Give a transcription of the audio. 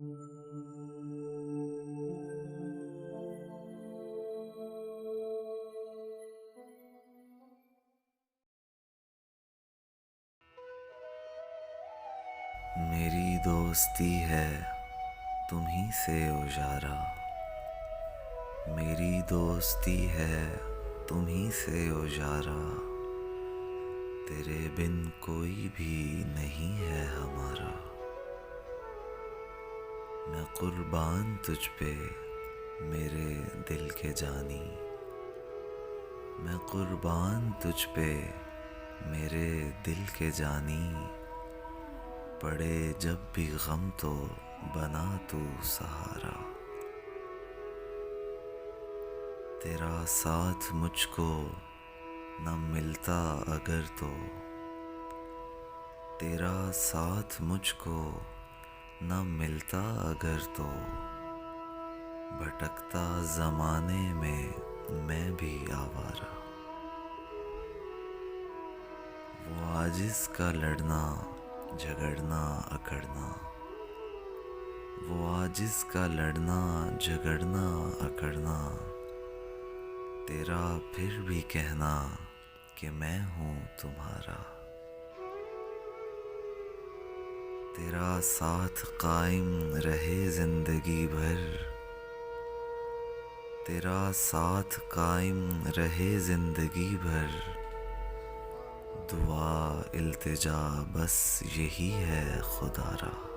मेरी दोस्ती है तुम्ही से उजारा। मेरी दोस्ती है तुम्ही से उजारा। तेरे बिन कोई भी नहीं है हमारा। मैं कुर्बान तुझ पे मेरे दिल के जानी। मैं कुर्बान तुझ पे मेरे दिल के जानी। पड़े जब भी गम तो बना तू सहारा। तेरा साथ मुझको न मिलता अगर तो। तेरा साथ मुझको न मिलता अगर तो। भटकता ज़माने में मैं भी आवारा। वो आजिज़ का लड़ना झगड़ना अकड़ना। वो आजिज़ का लड़ना झगड़ना अकड़ना। तेरा फिर भी कहना कि मैं हूँ तुम्हारा। तेरा साथ कायम रहे जिंदगी भर। तेरा साथ कायम रहे जिंदगी भर। दुआ इल्तिजा बस यही है खुदारा।